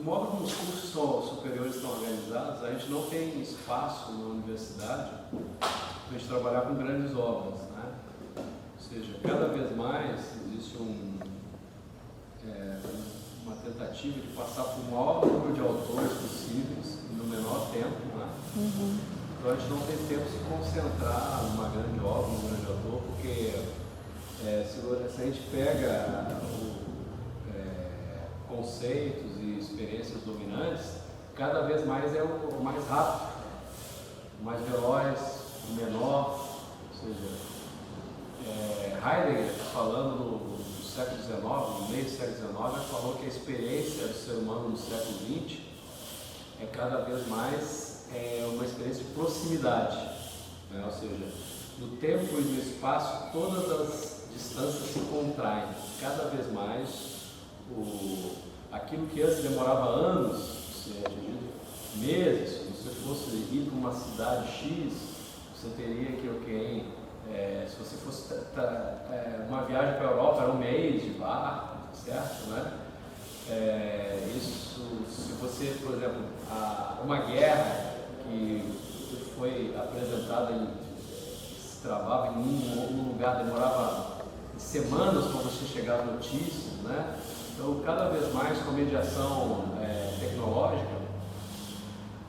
modo como os cursos superiores estão organizados, a gente não tem espaço na universidade para a gente trabalhar com grandes obras, né? Ou seja, cada vez mais existe uma tentativa de passar por o maior número de autores possíveis no menor tempo, né? Então a gente não tem tempo de se concentrar numa grande obra, num grande autor, porque se a gente pega conceitos e experiências dominantes, cada vez mais é o mais rápido, o mais veloz, o menor. Ou seja, Heidegger, falando no século XIX, no meio do século XIX, falou que a experiência do ser humano no século XX é cada vez mais uma experiência de proximidade, né? Ou seja, no tempo e no espaço todas as distâncias se contraem, cada vez mais aquilo que antes demorava anos, ou seja, meses, se você fosse ir para uma cidade X, você teria que se você fosse uma viagem para a Europa, era um mês de barco, certo? Né? Isso, se você, por exemplo, uma guerra que foi apresentada se travava em um lugar, demorava semanas para você chegar às notícias, né? Então, cada vez mais com a mediação tecnológica,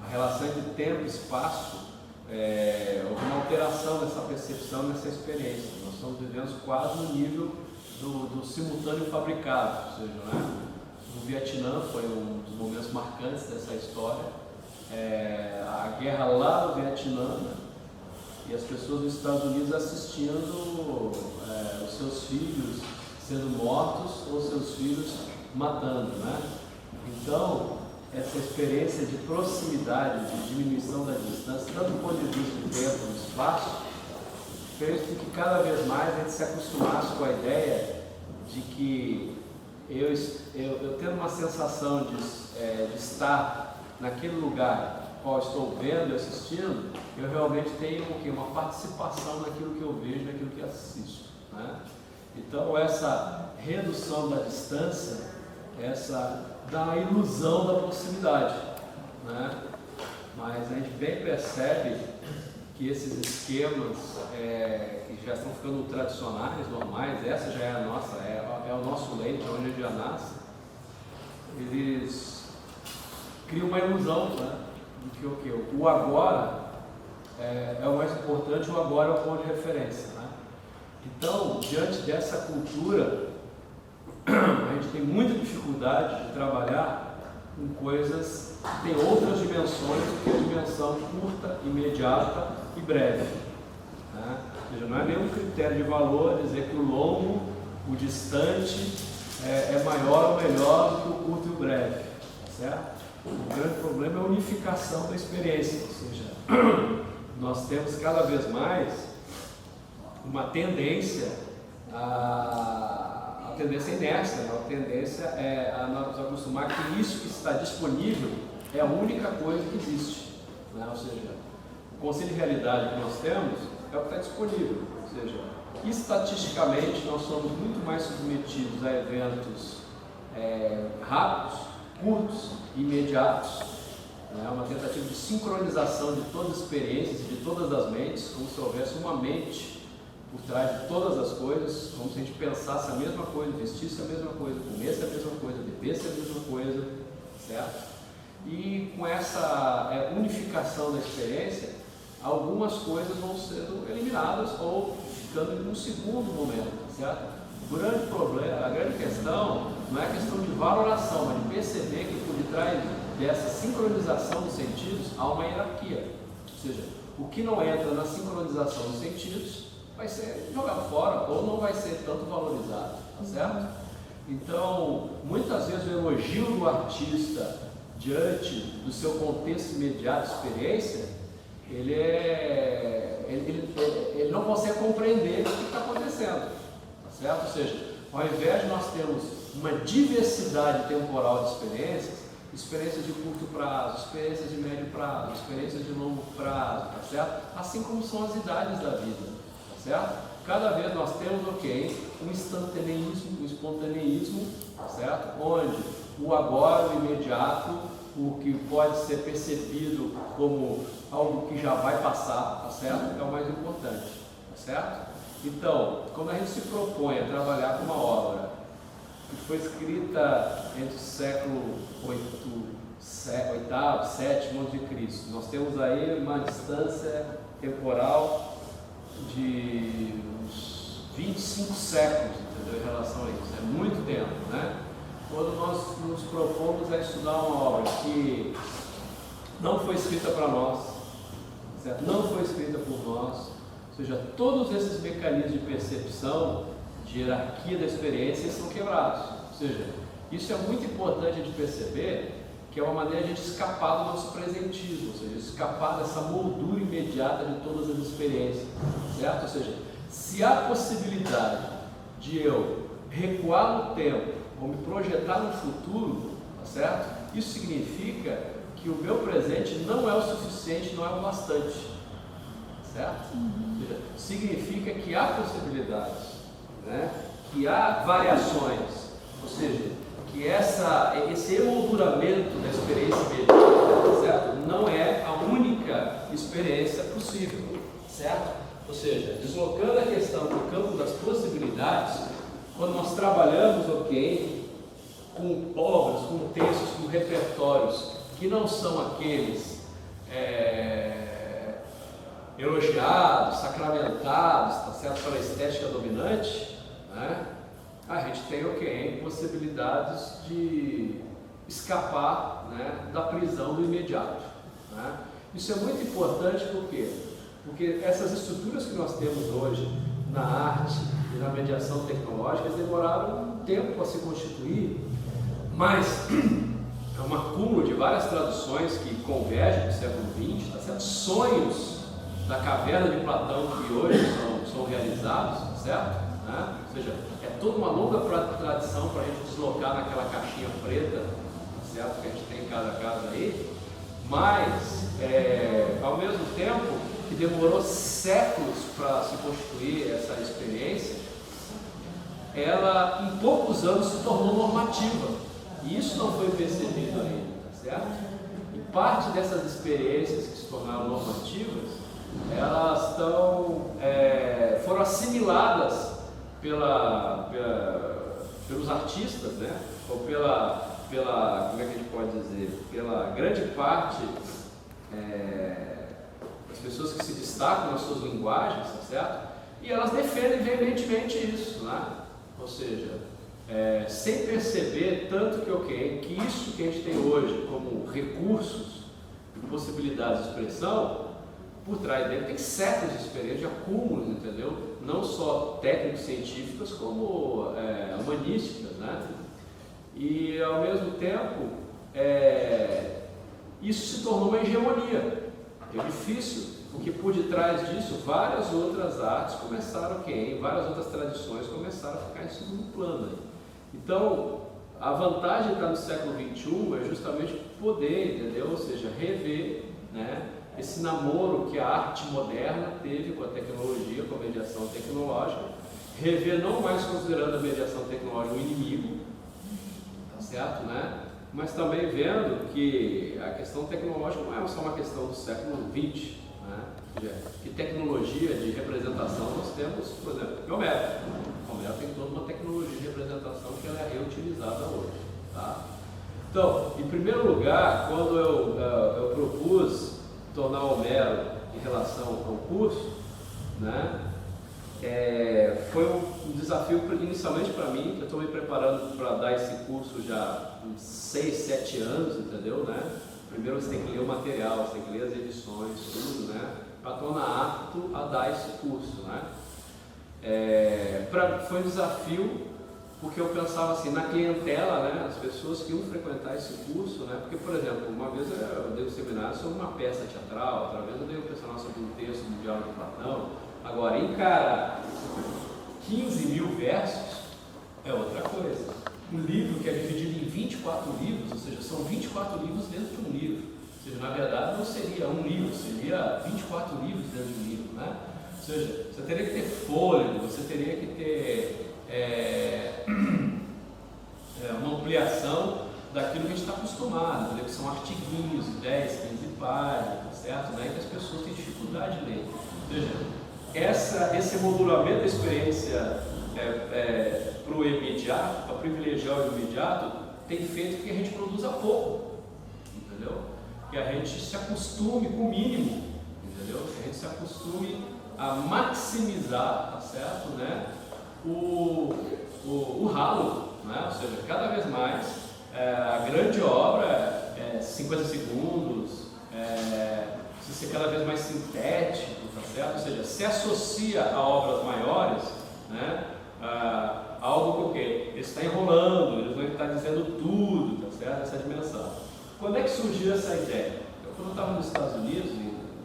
a relação entre tempo e espaço, houve uma alteração nessa percepção, nessa experiência. Nós estamos vivendo quase no nível do simultâneo fabricado, ou seja, né? No Vietnã foi um dos momentos marcantes dessa história, a guerra lá no Vietnã, né? E as pessoas dos Estados Unidos assistindo os seus filhos sendo mortos ou seus filhos matando, né? Então, essa experiência de proximidade, de diminuição da distância, tanto do ponto de vista do tempo e do espaço, fez com que cada vez mais a gente se acostumasse com a ideia de que eu tendo uma sensação de estar naquele lugar qual estou vendo e assistindo, eu realmente tenho uma participação naquilo que eu vejo, naquilo que assisto, né? Então, essa redução da distância, dá a ilusão da proximidade, né? Mas a gente bem percebe que esses esquemas que já estão ficando tradicionais, normais, essa já é a nossa, é o nosso leite, onde a gente já nasce, eles criam uma ilusão, né? De que o agora é o mais importante, o agora é o ponto de referência, né? Então, diante dessa cultura, a gente tem muita dificuldade de trabalhar com coisas que têm outras dimensões do que a dimensão curta, imediata e breve, né? Ou seja, não é nenhum critério de valor dizer que o longo, o distante é maior ou melhor do que o curto e o breve, tá certo? O grande problema é a unificação da experiência, ou seja, nós temos cada vez mais uma tendência a tendência inércia, né? A tendência a nos acostumar que isso que está disponível é a única coisa que existe, né? Ou seja, o conceito de realidade que nós temos é o que está disponível, ou seja, estatisticamente nós somos muito mais submetidos a eventos rápidos, curtos e imediatos, né? Uma tentativa de sincronização de todas as experiências e de todas as mentes, como se houvesse uma mente por trás de todas as coisas, como se a gente pensasse a mesma coisa, vestisse a mesma coisa, comesse a mesma coisa, bebesse a mesma coisa, certo? E com essa unificação da experiência, algumas coisas vão sendo eliminadas ou ficando em um segundo momento, certo? O grande problema, a grande questão, não é a questão de valoração, mas de perceber que por detrás dessa sincronização dos sentidos há uma hierarquia. Ou seja, o que não entra na sincronização dos sentidos vai ser jogado fora ou não vai ser tanto valorizado, tá certo? Então, muitas vezes o elogio do artista diante do seu contexto imediato de experiência, ele não consegue compreender o que está acontecendo, tá certo? Ou seja, ao invés de nós termos uma diversidade temporal de experiências de curto prazo, experiências de médio prazo, experiências de longo prazo, tá certo? Assim como são as idades da vida, tá certo? Cada vez nós temos um instantaneísmo, um espontaneísmo, tá certo? Onde o agora, o imediato, o que pode ser percebido como algo que já vai passar, tá certo? É o mais importante, tá certo? Então, quando a gente se propõe a trabalhar com uma obra que foi escrita entre o século VIII, VII antes de Cristo, nós temos aí uma distância temporal de uns 25 séculos, entendeu? Em relação a isso, é muito tempo, né? Quando nós nos propomos a estudar uma obra que não foi escrita para nós, certo? Não foi escrita por nós, ou seja, todos esses mecanismos de percepção, de hierarquia da experiência são quebrados. Ou seja, isso é muito importante de perceber, que é uma maneira de a gente escapar do nosso presentismo, ou seja, escapar dessa moldura imediata de todas as experiências, certo? Ou seja, se há possibilidade de eu recuar no tempo ou me projetar no futuro, tá certo? Isso significa que o meu presente não é o suficiente, não é o bastante, certo? Ou seja, significa que há possibilidades, né? Que há variações, ou seja, que esse emolduramento da experiência imediata, certo? Não é a única experiência possível, certo? Ou seja, deslocando a questão para o campo das possibilidades, quando nós trabalhamos, ok, com obras, com textos, com repertórios que não são aqueles elogiados, sacramentados, tá certo, pela estética dominante, né? A gente tem, ok, possibilidades de escapar, né, da prisão do imediato, né? Isso é muito importante, por quê? Porque essas estruturas que nós temos hoje na arte e na mediação tecnológica demoraram um tempo a se constituir, mas é um acúmulo de várias traduções que convergem no século XX, tá certo? Sonhos da caverna de Platão que hoje são realizados, tá certo? Né? Ou seja, é toda uma longa tradição para a gente deslocar naquela caixinha preta, tá certo? Que a gente tem em cada casa aí, mas ao mesmo tempo que demorou séculos para se constituir essa experiência, ela em poucos anos se tornou normativa, e isso não foi percebido ainda, tá certo? E parte dessas experiências que se tornaram normativas, elas foram assimiladas pelos artistas, né? Ou como é que a gente pode dizer, pela grande parte das pessoas que se destacam nas suas linguagens, tá certo? E elas defendem veementemente isso, né? Ou seja, sem perceber tanto que isso que a gente tem hoje como recursos e possibilidades de expressão, por trás dele tem séculos de experiência, de acúmulos, entendeu? Não só técnicos científicas, como humanísticas, né? E ao mesmo tempo, isso se tornou uma hegemonia. É difícil, porque por detrás disso, várias outras artes começaram, várias outras tradições começaram a ficar em segundo plano. Então, a vantagem de estar no século XXI é justamente poder, entendeu? Ou seja, rever, né, esse namoro que a arte moderna teve com a tecnologia, com a mediação tecnológica, rever não mais considerando a mediação tecnológica um inimigo, tá certo, né? Mas também vendo que a questão tecnológica não é só uma questão do século XX, né? Que tecnologia de representação nós temos, por exemplo, o Homero. O Homero tem toda uma tecnologia de representação que ela é reutilizada hoje, tá? Então, em primeiro lugar, quando eu propus tornar o Homero em relação ao curso, né? Foi um desafio inicialmente para mim, que eu estou me preparando para dar esse curso já há uns 6, 7 anos, entendeu, né? Primeiro você tem que ler o material, você tem que ler as edições, tudo, né? Para tornar apto a dar esse curso, né? Foi um desafio, porque eu pensava assim, na clientela, né? As pessoas que iam frequentar esse curso, né? Porque, por exemplo, uma vez eu dei um seminário sobre uma peça teatral, outra vez eu dei um personagem sobre um texto do Diálogo de Platão. Agora, encarar 15 mil versos é outra coisa. Um livro que é dividido em 24 livros, ou seja, são 24 livros dentro de um livro. Ou seja, na verdade não seria um livro, seria 24 livros dentro de um livro, né? Ou seja, você teria que ter fôlego, você teria que ter uma ampliação daquilo que a gente está acostumado, que são artiguinhos, 10, 15 páginas, tá certo? Daí que as pessoas têm dificuldade de ler. Ou seja, esse modulamento da experiência para o imediato, para privilegiar o imediato, tem feito que a gente produza pouco, entendeu? Que a gente se acostume com o mínimo, entendeu? Que a gente se acostume a maximizar, tá certo, né? O ralo, né? Ou seja, cada vez mais a grande obra é 50 segundos, se ser cada vez mais sintético, tá certo? Ou seja, se associa a obras maiores, né? Algo que ele está enrolando, ele não está dizendo tudo, tá certo? Essa dimensão. Quando é que surgiu essa ideia? Quando eu estava nos Estados Unidos,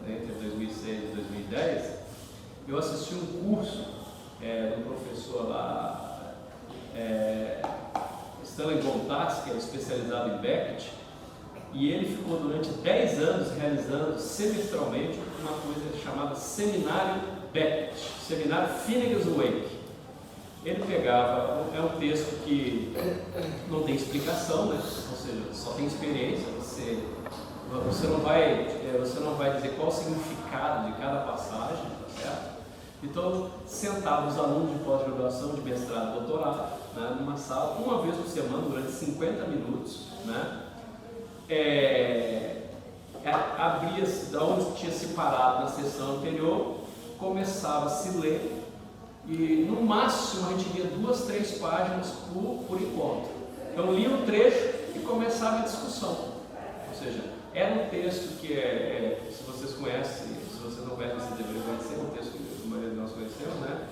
entre 2006 e 2010, eu assisti um curso de um professor lá, Stanley Bontatz, que é especializado em Beckett, e ele ficou durante 10 anos realizando semestralmente uma coisa chamada Seminário Beckett, Seminário Finnegan's Wake. Ele pegava, é um texto que não tem explicação, né? Ou seja, só tem experiência, você não vai dizer qual o significado de cada passagem, tá certo? Então, sentava os alunos de pós-graduação, de mestrado, doutorado, né, numa sala, uma vez por semana, durante 50 minutos, né? Abria-se de onde tinha se parado na sessão anterior, começava a se ler, e no máximo a gente lia 2, 3 páginas por encontro. Então lia um trecho e começava a discussão. Ou seja, era um texto que se vocês conhecem, se vocês não conhecem, vocês deveriam conhecer, é um texto que a maioria de nós conhecemos, né?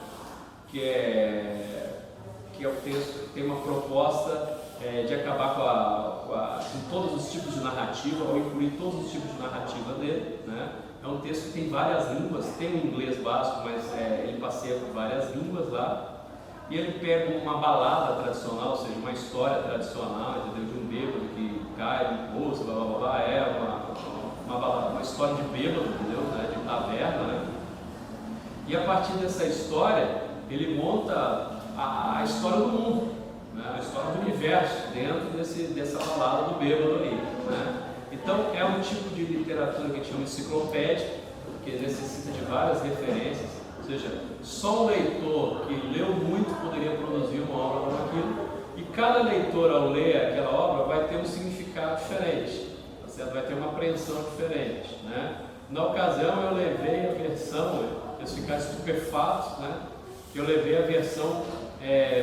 Que é o texto que tem uma proposta de acabar com todos os tipos de narrativa, ou incluir todos os tipos de narrativa dele, né? É um texto que tem várias línguas, tem o inglês básico, mas ele passeia por várias línguas lá, e ele pega uma balada tradicional, ou seja, uma história tradicional, entendeu? De um bêbado que cai no poço, blá blá blá, uma balada, uma história de bêbado, entendeu? Né? De taverna, né? E a partir dessa história, ele monta a história do mundo, né? A história do universo dentro dessa balada do bêbado ali, né? Então é um tipo de literatura que a gente chama de enciclopédia, que necessita de várias referências, ou seja, só um leitor que leu muito poderia produzir uma obra como aquilo, e cada leitor ao ler aquela obra vai ter um significado diferente, tá certo? Vai ter uma apreensão diferente, né? Na ocasião eu levei a versão, eles ficaram estupefatos, né? Eu levei a versão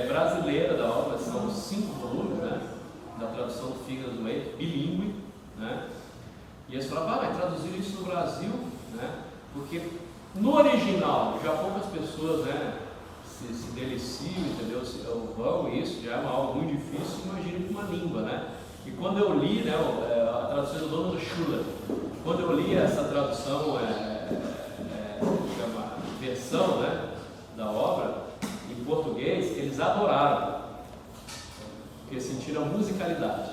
brasileira da obra, são 5 volumes, né? Da tradução do Finnegan's Wake, bilíngue, né? E eles falavam, vai traduzir isso no Brasil, né? Porque no original já poucas pessoas, né, se deliciam, entendeu? Vão, isso já é uma aula muito difícil, imagine com uma língua, né? E quando eu li, né, a tradução do Donald Schuller, quando eu li essa tradução, chama versão, né, da obra em português, eles adoraram, porque sentiram a musicalidade,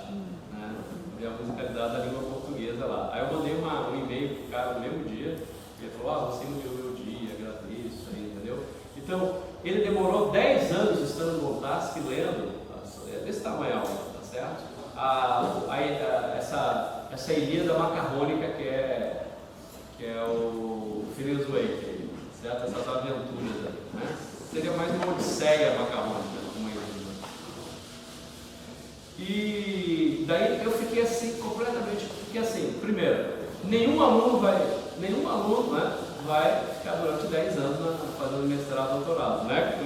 né? A musicalidade da língua portuguesa lá. Aí eu mandei um e-mail para o cara no mesmo dia, e ele falou, você me deu o meu dia, agradeço aí, entendeu? Então, ele demorou 10 anos estando no Bontatz, lendo, desse tamanho a obra, tá certo? Essa Ilíada macarrônica que é o Finnegan's Wake, certo? Essas aventuras, né? Seria mais uma odisseia macarrônica, como ele diz. E daí eu fiquei assim, completamente, primeiro, nenhum aluno, né, vai ficar durante 10 anos fazendo mestrado, doutorado, né,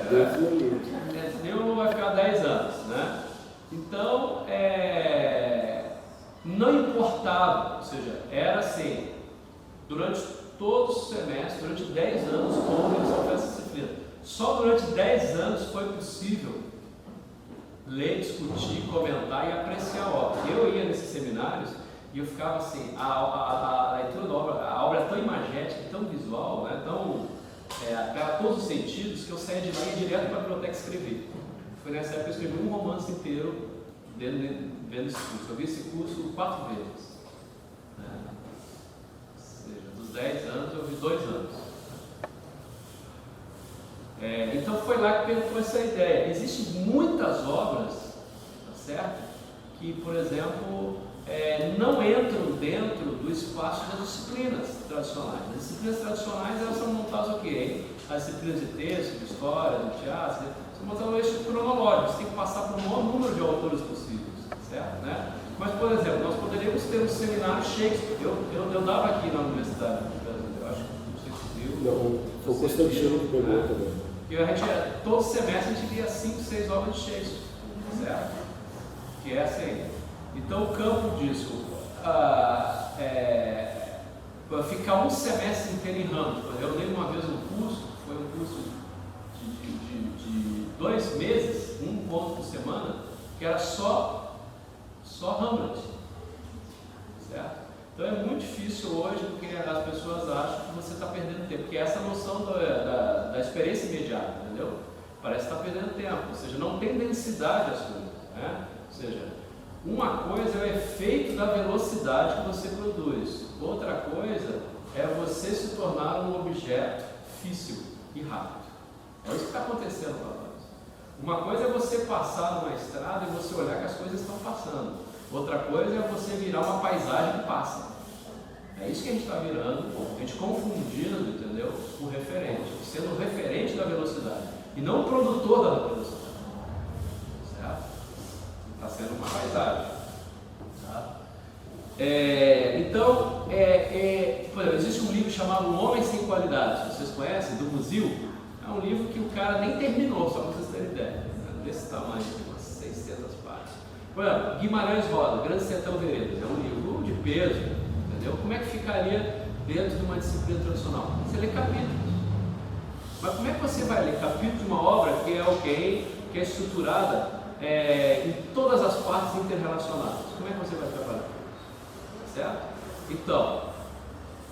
Jéssica? Nenhum aluno vai ficar 10 anos, né? Então, não importava, ou seja, era assim, durante todos os semestres, durante 10 anos, todos eles são essa disciplina. Só durante 10 anos foi possível ler, discutir, comentar e apreciar a obra. Eu ia nesses seminários e eu ficava assim, a leitura da obra, a obra é tão imagética, tão visual, né, tão, para todos os sentidos, que eu saía de lá e ia direto para a biblioteca escrever. Foi nessa época que eu escrevi um romance inteiro vendo esse curso. Eu vi esse curso 4 vezes. Né? Ou seja, dos 10 anos eu vi 2 anos. Então foi lá que pegou essa ideia. Existem muitas obras, tá certo? que, por exemplo, não entram dentro do espaço das disciplinas tradicionais. As disciplinas tradicionais, elas são montadas o quê? As disciplinas de texto, de história, de teatro, são montadas no eixo cronológico. Você tem que passar por um maior número de autores possíveis, certo? Né? Mas, por exemplo, nós poderíamos ter um seminário Shakespeare. Eu dava aqui na Universidade Brasileira, eu acho que não sei se viu. Não, foi o Constantino que pegou também. E a gente, todo semestre a gente lia 5, 6 obras de Shakespeare, certo? Que é assim. Então, o campo disso, ficar um semestre inteiro em Hamlet. Eu lembro uma vez um curso, foi um curso de 2 meses, um ponto por semana, que era só Hamlet, certo? Então é muito difícil hoje, porque as pessoas acham que você está perdendo tempo, porque essa noção da experiência imediata, entendeu? Parece que está perdendo tempo, ou seja, não tem densidade as coisas, né? Ou seja, uma coisa é o efeito da velocidade que você produz, outra coisa é você se tornar um objeto físico e rápido. É isso que está acontecendo para nós. Uma coisa é você passar numa estrada e você olhar que as coisas estão passando. Outra coisa é você virar uma paisagem que passa. É isso que a gente está virando, a gente confundindo, entendeu? O referente, sendo o referente da velocidade e não o produtor da velocidade. Certo? Está sendo uma paisagem. Tá? Então, por exemplo, existe um livro chamado Um Homem Sem Qualidades, vocês conhecem, do Musil. É um livro que o cara nem terminou, só para vocês terem ideia. Desse tamanho, tem umas 600 páginas. Por exemplo, Guimarães Rosa, Grande Sertão Veredas, é um livro de peso, entendeu? Como é que ficaria dentro de uma disciplina tradicional? Você lê capítulos. Mas como é que você vai ler capítulo de uma obra que é que é estruturada em todas as partes interrelacionadas? Como é que você vai trabalhar? Certo? Então,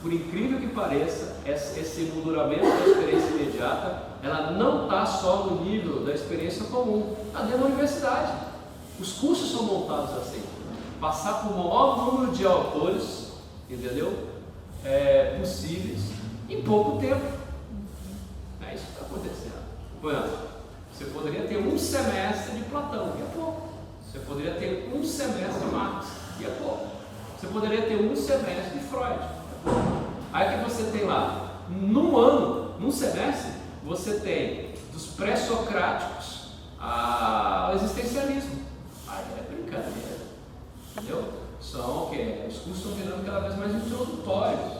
por incrível que pareça, esse emolduramento da experiência imediata, ela não está só no nível da experiência comum, está dentro da universidade. Os cursos são montados assim, passar por um maior número de autores, entendeu? Possíveis, em pouco tempo. É isso que está acontecendo. Por exemplo, você poderia ter um semestre de Platão, e é pouco. Você poderia ter um semestre de Marx, e é pouco. Você poderia ter um semestre de Freud. Aí que você tem lá, num ano, num semestre, você tem dos pré-socráticos ao existencialismo. Aí é brincadeira, entendeu? São o quê? Os cursos estão virando cada vez mais introdutórios.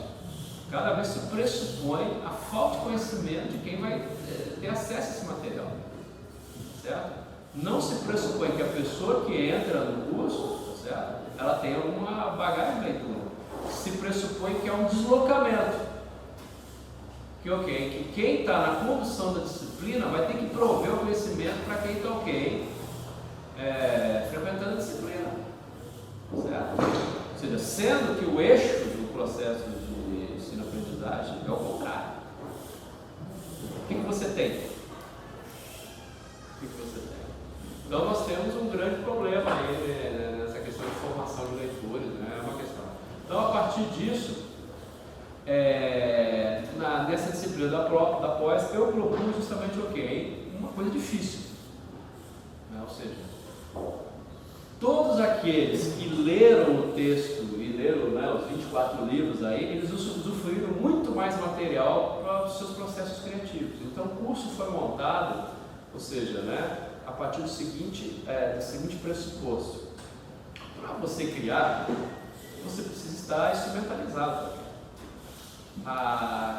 Cada vez se pressupõe a falta de conhecimento de quem vai ter acesso a esse material, certo? Não se pressupõe que a pessoa que entra no curso, certo? Ela tem alguma bagagem de leitura. Se pressupõe que é um deslocamento. Que quem está na condução da disciplina vai ter que prover o conhecimento para quem está frequentando a disciplina. Certo? Ou seja, sendo que o eixo do processo de ensino-aprendizagem é o contrário. O que você tem? Então nós temos um grande problema aí, nessa questão de formação de leitores, né? É uma questão. Então, a partir disso, nessa disciplina da pós, eu propus justamente uma coisa difícil. Né? Ou seja, todos aqueles que leram o texto e leram, né, os 24 livros aí, eles usufruíram muito mais material para os seus processos criativos. Então, o curso foi montado, ou seja, né, a partir do seguinte pressuposto. Para você criar, você precisa estar instrumentalizado.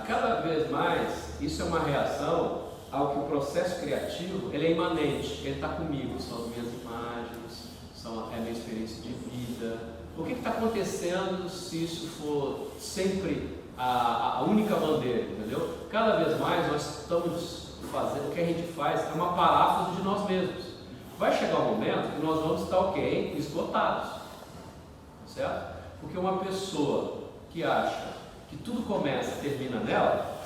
Cada vez mais, isso é uma reação ao que o processo criativo ele é imanente, ele está comigo, são as minhas imagens, é a minha experiência de vida. O que está acontecendo se isso for sempre a única bandeira, entendeu? Cada vez mais nós estamos fazendo, o que a gente faz é uma paráfrase de nós mesmos. Vai chegar um momento que nós vamos estar esgotados, certo? Porque uma pessoa que acha que tudo começa e termina nela,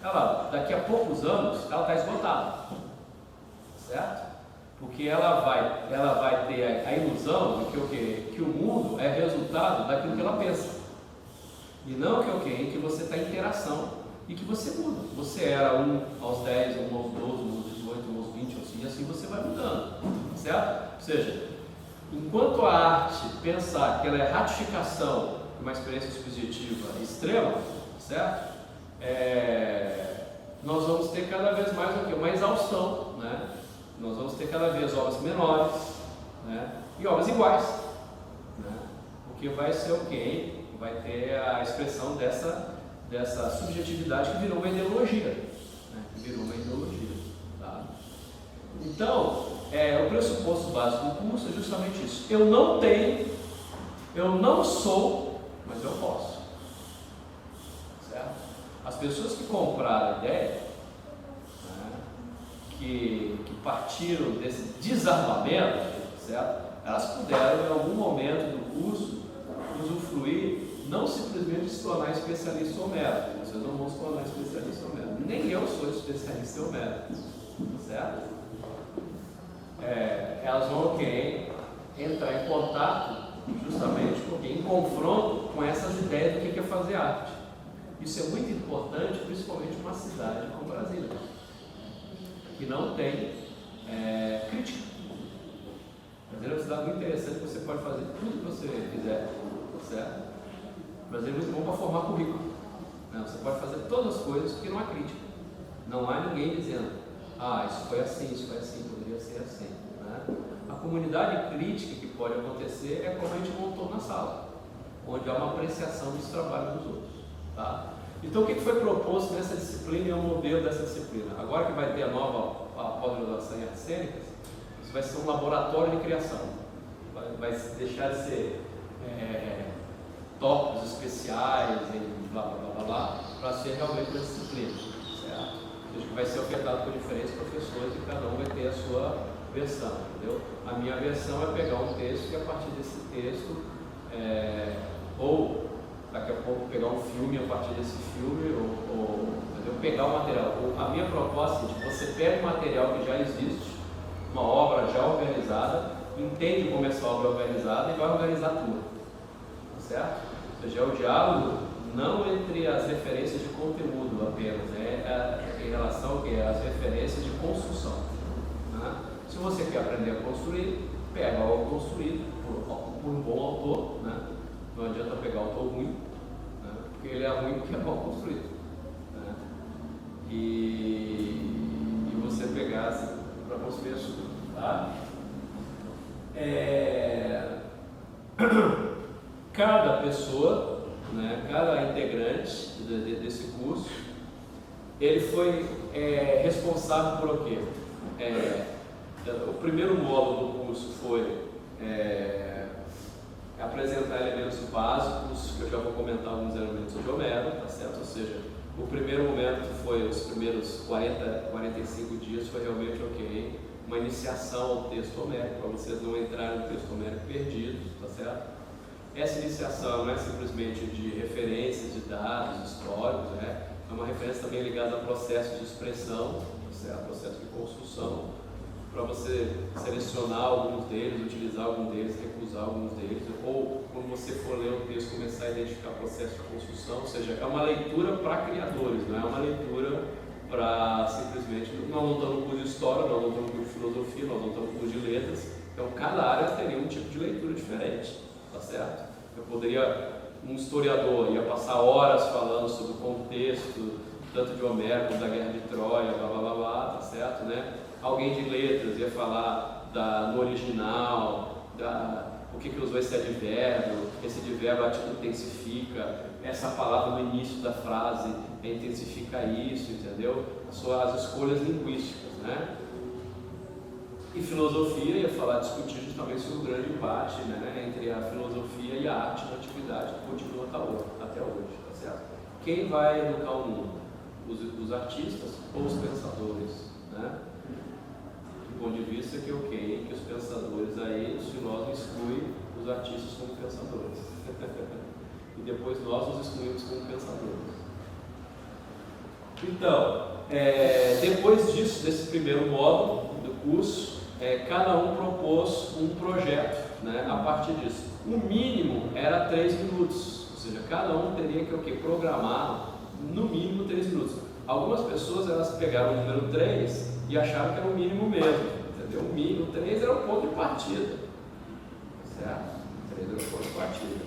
ela, daqui a poucos anos, ela está esgotada, certo? Porque ela vai ter a ilusão de que o mundo é resultado daquilo que ela pensa. E não que você está em interação e que você muda. Você era aos 10, aos 12, aos 18, aos 20, assim você vai mudando, certo? Ou seja, enquanto a arte pensar que ela é ratificação de uma experiência subjetiva extrema, certo? Nós vamos ter cada vez mais o quê? Uma exaustão, né? Nós vamos ter cada vez obras menores, né? E obras iguais, né? O que vai ser o quê? Vai ter a expressão dessa subjetividade que virou uma ideologia, né? Tá? Então, o pressuposto básico do curso é justamente isso. Eu não sou, mas eu posso. Certo? As pessoas que compraram a ideia, né, que partiram desse desarmamento, certo? Elas puderam, em algum momento do curso, usufruir, não simplesmente se tornar especialista homérico. Vocês não vão se tornar especialista homérico. Nem eu sou especialista homérico, certo? Elas vão entrar em contato justamente em confronto com essas ideias do que é fazer arte. Isso é muito importante, principalmente em uma cidade como Brasília, que não tem crítica. Brasília é uma cidade muito interessante, você pode fazer tudo que você quiser, certo? Brasília é muito bom para formar currículo, né? Você pode fazer todas as coisas porque não há crítica. Não há ninguém dizendo, isso foi assim, poderia ser assim, né? A comunidade crítica que pode acontecer é como a gente montou na sala, onde há uma apreciação dos trabalhos dos outros. Tá? Então, o que foi proposto nessa disciplina e o modelo dessa disciplina? Agora que vai ter a nova pós-graduação em artes cênicas, isso vai ser um laboratório de criação. Vai deixar de ser tópicos especiais e blá blá blá blá, para ser realmente uma disciplina, certo? Ou seja, que vai ser ofertado por diferentes professores e cada um vai ter a sua versão, entendeu? A minha versão é pegar um texto e a partir desse texto, ou daqui a pouco pegar um filme a partir desse filme, ou pegar o material. A minha proposta é que você pega um material que já existe, uma obra já organizada, entende como essa obra é organizada e vai organizar tudo, certo? Ou seja, é o diálogo não entre as referências de conteúdo apenas, em relação às referências de construção, né? Se você quer aprender a construir, pega algo construído por um bom autor, né? Não adianta pegar autor ruim, né? Porque ele é ruim porque é mal construído, né? E você pegar assim, para construir a sua, tá? Cada pessoa, né, cada integrante desse curso, ele foi responsável por o quê? O primeiro módulo do curso foi apresentar elementos básicos, que eu já vou comentar alguns elementos de Homero, tá certo? Ou seja, o primeiro momento foi, os primeiros 45 dias foi realmente uma iniciação ao texto homérico, para vocês não entrarem no texto homérico perdido, tá certo? Essa iniciação não é simplesmente de referências, de dados históricos, né? É uma referência também ligada a processos de expressão, tá certo? Processo de construção, para você selecionar alguns deles, utilizar alguns deles, recusar alguns deles, ou quando você for ler o texto, começar a identificar processo de construção, ou seja, é uma leitura para criadores, não é uma leitura para simplesmente, nós não estamos no curso de história, nós não estamos no curso de filosofia, nós não estamos no curso de letras, então cada área teria um tipo de leitura diferente, tá certo? Um historiador ia passar horas falando sobre o contexto, tanto de Homero como da Guerra de Troia, blá blá blá blá, tá certo, né? Alguém de letras ia falar no original, o que usou esse advérbio intensifica, essa palavra no início da frase intensifica isso, entendeu? As escolhas linguísticas, né? E filosofia ia discutir justamente sobre o grande embate, né, entre a filosofia e a arte na atividade que continua até hoje, tá certo? Quem vai educar o mundo? Os artistas ou os pensadores, né? Do ponto de vista que os pensadores os filósofos excluem os artistas como pensadores e depois nós os excluímos como pensadores. Então, depois desse primeiro módulo do curso, cada um propôs um projeto, né, a partir disso. O mínimo era 3 minutos, ou seja, cada um teria que programar no mínimo 3 minutos. Algumas pessoas elas pegaram o número 3 e acharam que era o mínimo mesmo, entendeu? O mínimo 3 era o ponto de partida, certo? 3 aeroportos batidos.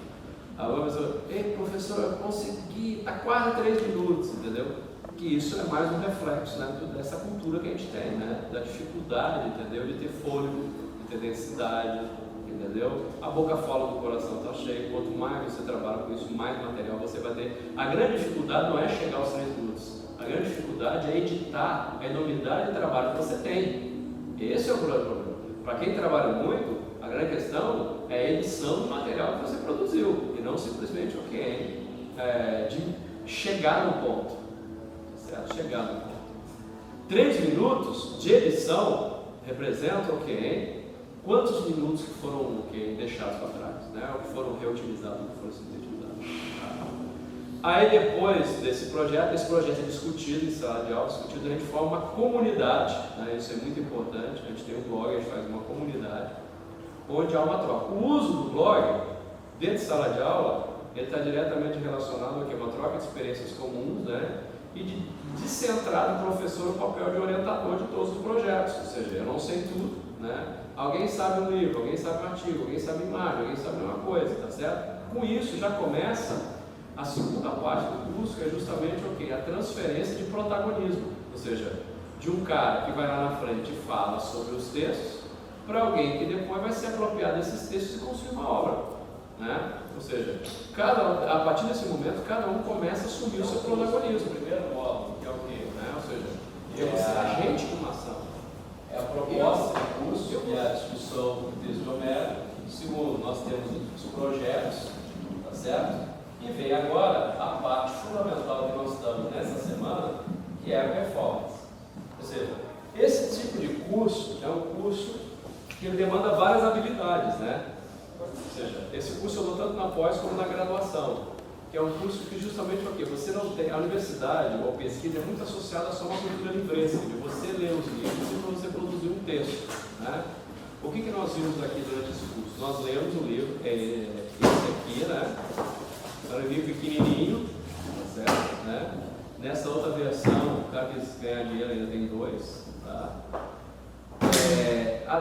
Aí o professor, ei professor, eu consegui, tá quase 3 minutos, entendeu? Que isso é mais um reflexo, né, dessa cultura que a gente tem, né? Da dificuldade, entendeu? De ter fôlego, de ter densidade, entendeu? A boca fala do coração está cheio, quanto mais você trabalha com isso, mais material você vai ter. A grande dificuldade não é chegar aos 3 minutos, a grande dificuldade é editar a enormidade de trabalho que você tem. Esse é o problema. Para quem trabalha muito, a grande questão é a edição do material que você produziu, e não simplesmente de chegar no ponto, certo? Chegar no ponto. 3 minutos de edição representam quantos minutos que foram deixados para trás, né? Ou que foram reutilizados, que foram sintetizados. Aí depois desse projeto, esse projeto é discutido em sala de aula, discutido, a gente forma uma comunidade, né? Isso é muito importante, a gente tem um blog, a gente faz uma comunidade, onde há uma troca. O uso do blog dentro de sala de aula, ele está diretamente relacionado a uma troca de experiências comuns, né? E de descentrar no professor o papel de orientador de todos os projetos, ou seja, eu não sei tudo, né? Alguém sabe um livro, alguém sabe um artigo, alguém sabe imagem, alguém sabe uma coisa, tá certo? Com isso já começa a segunda parte do curso, que é justamente a transferência de protagonismo, ou seja, de um cara que vai lá na frente e fala sobre os textos, para alguém que depois vai se apropriar desses textos e construir uma obra, né? Ou seja, a partir desse momento, cada um começa a assumir o seu protagonismo. O primeiro módulo, que é o quê? Né? Ou seja, você é agente de uma ação. É a proposta do curso, que é a discussão do texto de Homero. Segundo, nós temos os projetos, tá certo? E vem agora a parte fundamental que nós estamos nessa semana, que é a performance. Ou seja, esse tipo de curso é um curso que ele demanda várias habilidades, né? Ou seja, esse curso eu dou tanto na pós como na graduação, que é um curso que justamente você não tem, a universidade ou a pesquisa é muito associada a só uma cultura livresca, de você ler os livros e você produzir um texto, né? O que nós vimos aqui durante esse curso? Nós lemos o livro, esse aqui, né? É um livro pequenininho, tá certo? Né? Nessa outra versão, o cara que ganhar dinheiro ainda tem 2, tá?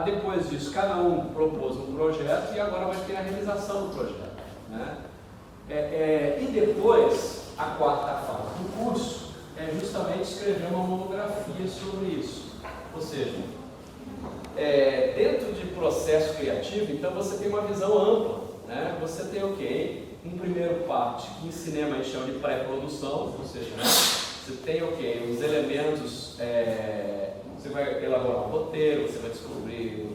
Depois disso, cada um propôs um projeto e agora vai ter a realização do projeto, né? E depois, a quarta fase do curso é justamente escrever uma monografia sobre isso. Ou seja, dentro de processo criativo, então você tem uma visão ampla, né? Você tem um primeiro parte que em cinema a gente chama de pré-produção, ou seja, né? Você tem os elementos, você vai elaborar um roteiro, você vai descobrir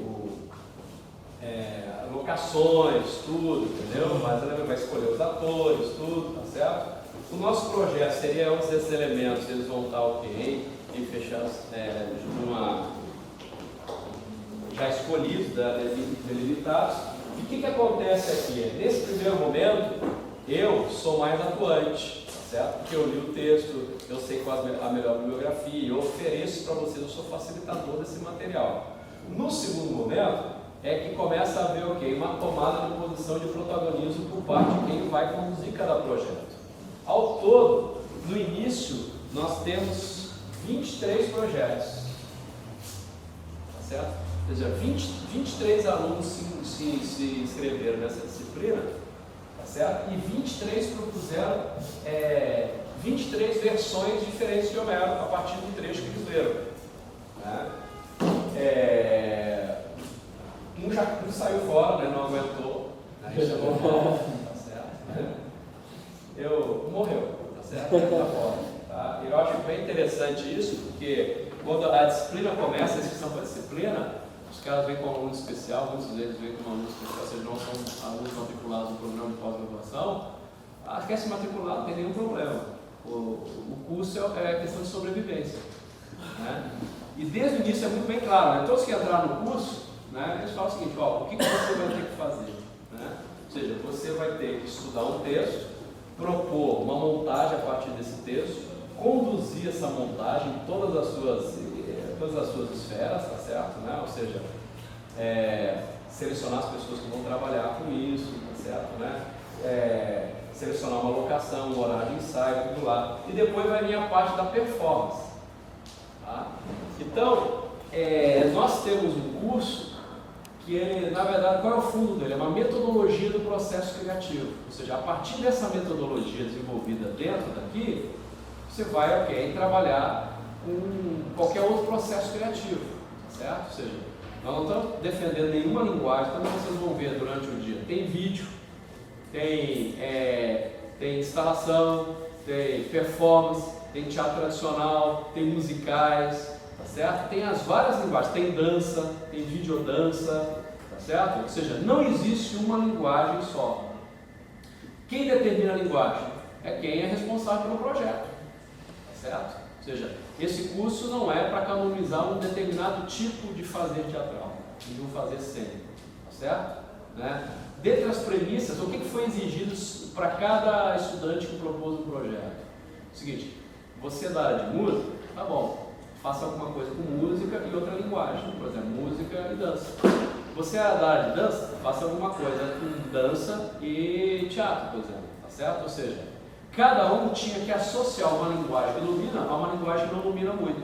locações, tudo, entendeu? Mas você vai escolher os atores, tudo, tá certo? O nosso projeto seria esses elementos, eles vão estar e fechados já escolhidos, delimitados. E o que acontece aqui? Nesse primeiro momento, eu sou mais atuante, certo? Porque eu li o texto, eu sei qual a melhor bibliografia, eu ofereço para vocês, eu sou facilitador desse material. No segundo momento, é que começa a haver uma tomada de posição de protagonismo por parte de quem vai conduzir cada projeto. Ao todo, no início, nós temos 23 projetos, tá certo? Ou seja, 23 alunos se inscreveram nessa disciplina, tá certo? E 23 propuseram 23 versões diferentes de Homero a partir do trecho que eles leram, né? Um saiu fora, né? Não aguentou, aí chamou mal, tá certo? Né? Morreu, tá certo? Tá fora, tá? E eu acho bem interessante isso, porque quando a disciplina começa, a inscrição para a disciplina, os caras vêm com um aluno especial, muitos deles vêm com um aluno especial, ou seja, não são alunos matriculados no programa de pós-graduação. Quer se matricular, não tem nenhum problema. O curso é questão de sobrevivência, né? E desde o início é muito bem claro, né? Todos que entraram no curso, né, eles falam o seguinte: o que você vai ter que fazer? Né? Ou seja, você vai ter que estudar um texto, propor uma montagem a partir desse texto, conduzir essa montagem em todas as suas esferas, tá certo? Né? Ou seja, selecionar as pessoas que vão trabalhar com isso, tá certo? Né? Selecionar uma locação, um horário de ensaio, tudo lá. E depois vai vir a parte da performance. Tá? Então, nós temos um curso que ele, na verdade, qual é o fundo dele? É uma metodologia do processo criativo. Ou seja, a partir dessa metodologia desenvolvida dentro daqui, você vai, trabalhar com qualquer outro processo criativo, certo? Ou seja, nós não estamos defendendo nenhuma linguagem, como vocês vão ver durante o dia. Tem vídeo, tem instalação, tem performance, tem teatro tradicional, tem musicais, tá certo? Tem as várias linguagens, tem dança, tem videodança, tá certo? Ou seja, não existe uma linguagem só. Quem determina a linguagem é quem é responsável pelo projeto, tá certo? Ou seja, esse curso não é para canonizar um determinado tipo de fazer teatral, de um fazer cênico, tá certo? Né? Dentre as premissas, o que foi exigido para cada estudante que propôs um projeto? O seguinte, você é da área de música, tá bom, faça alguma coisa com música e outra linguagem, por exemplo, música e dança. Você é da área de dança, faça alguma coisa com dança e teatro, por exemplo, tá certo? Ou seja, cada um tinha que associar uma linguagem que ilumina a uma linguagem que não ilumina muito.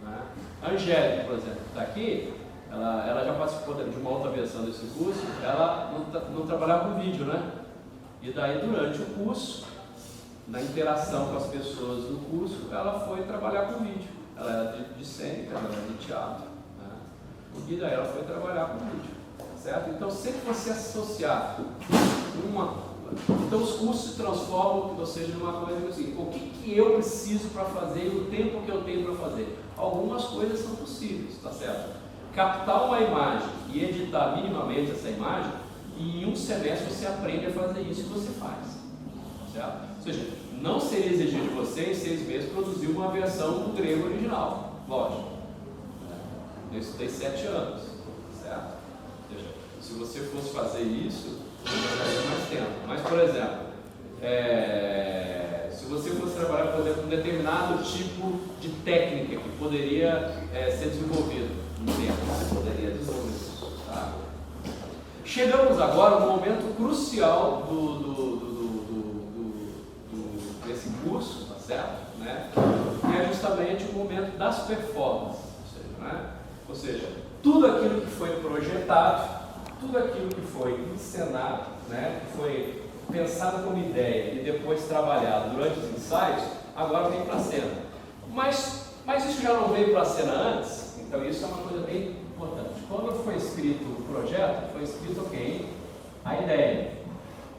Né? A Angélica, por exemplo, que está aqui, ela já participou de uma outra versão desse curso, ela não trabalhava com vídeo, né? E daí, durante o curso, na interação com as pessoas do curso, ela foi trabalhar com vídeo. Ela era de cênica, ela era de teatro, né? E daí ela foi trabalhar com vídeo, certo? Então, sempre você associar então os cursos se transformam, ou seja, numa coisa assim, o que eu preciso para fazer e o tempo que eu tenho para fazer? Algumas coisas são possíveis, tá certo? Captar uma imagem e editar minimamente essa imagem, e em um semestre você aprende a fazer isso e você faz, tá certo? Ou seja, não seria exigir de você em 6 meses produzir uma versão do grego original, lógico. Eu estudei 7 anos, certo? Ou seja, se você fosse fazer isso, levaria mais tempo. Mas, por exemplo, se você fosse trabalhar, por exemplo, um determinado tipo de técnica que poderia ser desenvolvido no tempo, você poderia desenvolver isso. Tá? Chegamos agora no momento crucial desse curso, tá certo? Né? Que é justamente o momento das performances. Ou seja, tudo aquilo que foi projetado, tudo aquilo que foi encenado, né, que foi pensado como ideia e depois trabalhado durante os ensaios, agora vem para a cena. Mas isso já não veio para a cena antes? Então isso é uma coisa bem importante. Quando foi escrito o projeto, foi escrito a ideia.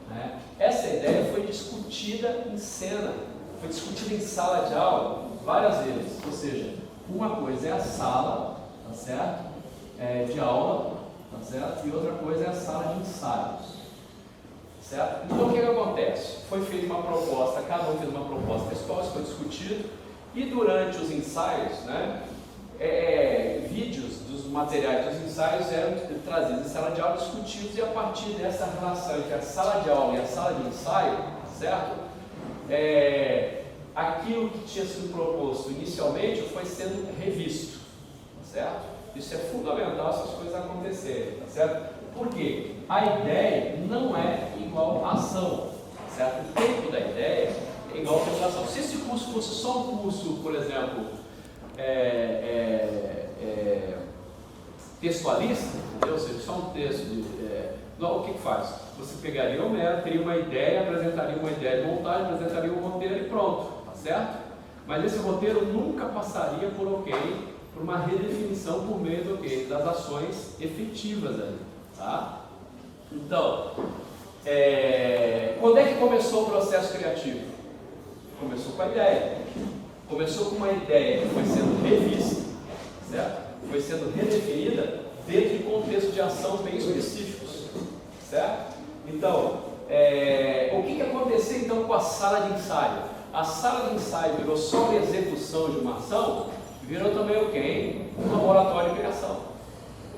Né? Essa ideia foi discutida em cena, foi discutida em sala de aula várias vezes. Ou seja, uma coisa é a sala, tá certo? De aula, tá certo? E outra coisa é a sala de ensaios, certo? Então o que acontece? Foi feita uma proposta, cada um fez uma proposta textual, isso foi discutido, e durante os ensaios, né, vídeos dos materiais dos ensaios eram trazidos em sala de aula, discutidos, e a partir dessa relação entre a sala de aula e a sala de ensaio, certo? Aquilo que tinha sido proposto inicialmente foi sendo revisto, certo? Isso é fundamental essas coisas acontecerem, tá certo? Porque a ideia não é igual à ação, tá certo? O tempo da ideia é igual ao tempo da ação. Se esse curso fosse só um curso, por exemplo, textualista, entendeu? Ou seja, só um texto o que faz? Você pegaria o Homero, teria uma ideia, apresentaria uma ideia de montagem, apresentaria um roteiro e pronto, tá certo? Mas esse roteiro nunca passaria por uma redefinição por meio das ações efetivas ali, tá? Então, quando é que começou o processo criativo? Começou com a ideia. Começou com uma ideia que foi sendo revista, certo? Foi sendo redefinida dentro de contextos de ação bem específicos, certo? Então, o que aconteceu então com a sala de ensaio? A sala de ensaio virou só a execução de uma ação, virou também um laboratório de criação,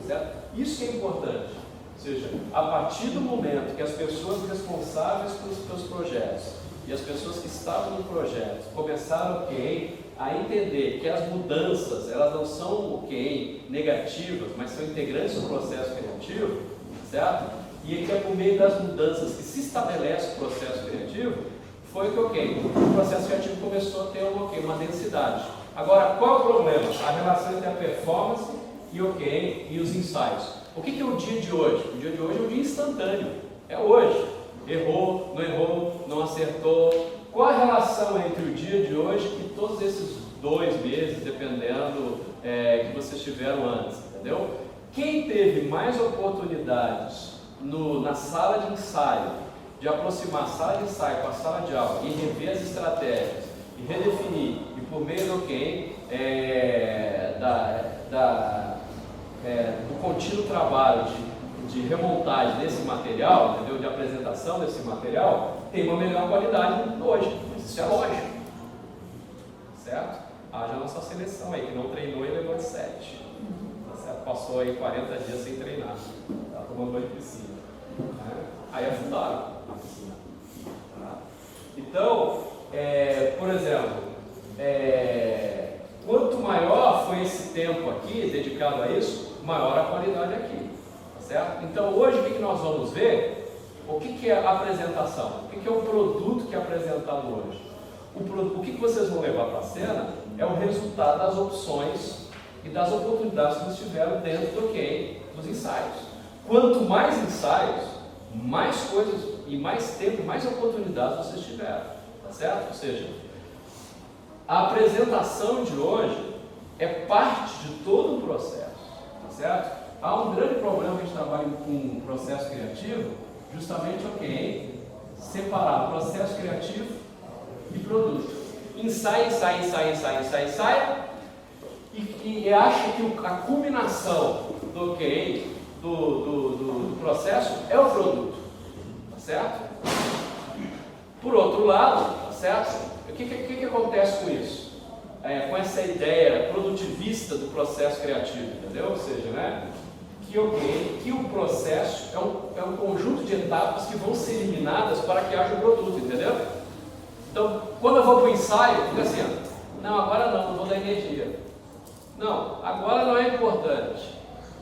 certo? Isso que é importante, ou seja, a partir do momento que as pessoas responsáveis pelos projetos e as pessoas que estavam no projeto começaram a entender que as mudanças, elas não são negativas, mas são integrantes do processo criativo, certo? E que é por meio das mudanças que se estabelece o processo criativo, foi que o processo criativo começou a ter uma densidade. Agora, qual é o problema? A relação entre a performance e os ensaios. O que é o dia de hoje? O dia de hoje é um dia instantâneo, é hoje. Errou, não acertou. Qual a relação entre o dia de hoje e todos esses 2 meses, dependendo que vocês tiveram antes, entendeu? Quem teve mais oportunidades na sala de ensaio, de aproximar a sala de ensaio com a sala de aula e rever as estratégias e redefinir, e por meio do do contínuo trabalho de remontagem desse material, entendeu? De apresentação desse material, tem uma melhor qualidade hoje. Isso é lógico, certo? Haja a nossa seleção aí, que não treinou e levou de 7. Tá certo? Passou aí 40 dias sem treinar, tá tomando banho de piscina. Aí afundaram a piscina. Tá? Então, por exemplo, quanto maior foi esse tempo aqui dedicado a isso, maior a qualidade aqui. Tá certo? Então, hoje o que nós vamos ver? O que é a apresentação? O que é o produto que é apresentado hoje? O que vocês vão levar para a cena é o resultado das opções e das oportunidades que vocês tiveram dentro dos ensaios. Quanto mais ensaios, mais coisas e mais tempo, mais oportunidades vocês tiveram, tá certo? Ou seja, a apresentação de hoje é parte de todo o processo, tá certo? Há um grande problema que a gente trabalha com processo criativo, justamente separar processo criativo e produto. Ensaia, e acha que a culminação do processo é o produto, tá certo? Por outro lado, tá certo? O que acontece com isso? Com essa ideia produtivista do processo criativo, entendeu? Ou seja, né? Que o processo é um conjunto de etapas que vão ser eliminadas para que haja o produto, entendeu? Então, quando eu vou para o ensaio, fica assim, não, agora não vou dar energia. Não, agora não é importante.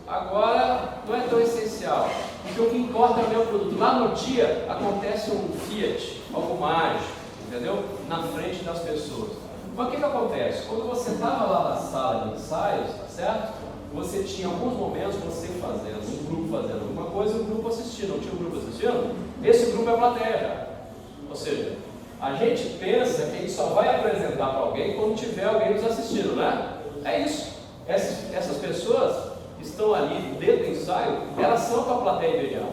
Agora não é tão essencial. Porque o que importa é o meu produto. Lá no dia acontece um fiat, algo mágico, entendeu? Na frente das pessoas. Mas o que acontece? Quando você estava lá na sala de ensaios, tá certo? Você tinha alguns momentos você fazendo, um grupo fazendo alguma coisa e um grupo assistindo. Não tinha um grupo assistindo? Esse grupo é a plateia. Ou seja, a gente pensa que a gente só vai apresentar para alguém quando tiver alguém nos assistindo, né? É isso. Essas pessoas que estão ali dentro do ensaio, elas são com a plateia imediata.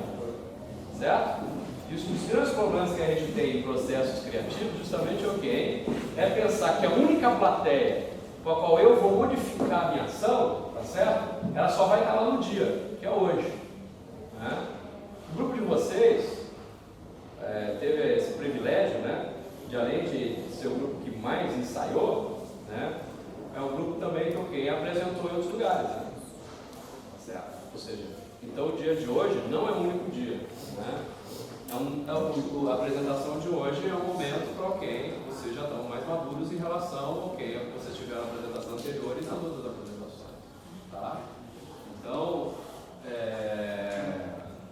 Certo? E os grandes problemas que a gente tem em processos criativos, justamente é pensar que a única plateia com a qual eu vou modificar a minha ação, tá certo? Ela só vai estar lá no dia, que é hoje. Né? O grupo de vocês teve esse privilégio, né? De além de ser o grupo que mais ensaiou, né? É um grupo também que apresentou em outros lugares. Né? Certo? Ou seja, então o dia de hoje não é o único dia. Né? A apresentação de hoje é um momento para vocês já estão mais maduros em relação ao que vocês tiveram na apresentação anterior e nas outras apresentações. Tá? Então,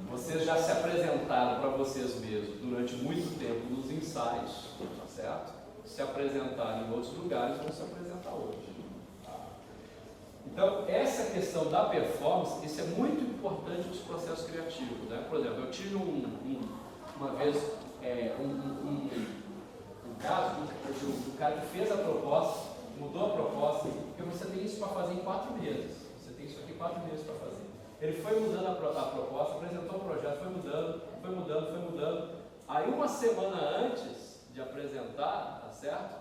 vocês já se apresentaram para vocês mesmos durante muito tempo nos ensaios, tá certo? Se apresentaram em outros lugares, vão se apresentar hoje. Tá? Então, essa questão da performance, isso é muito importante nos processos criativos. Né? Por exemplo, eu tive uma vez um caso do cara que fez a proposta, mudou a proposta, porque você tem isso para fazer em 4 meses. Você tem isso aqui 4 meses para fazer. Ele foi mudando a proposta, apresentou o projeto, foi mudando. Aí uma semana antes de apresentar, tá certo?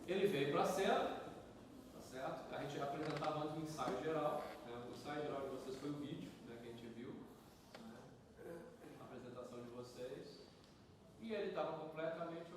Ele veio para a cena, tá certo? A gente apresentava antes o ensaio geral, né? O ensaio geral de vocês foi o vídeo, né, que a gente viu, né? A apresentação de vocês, e ele estava completamente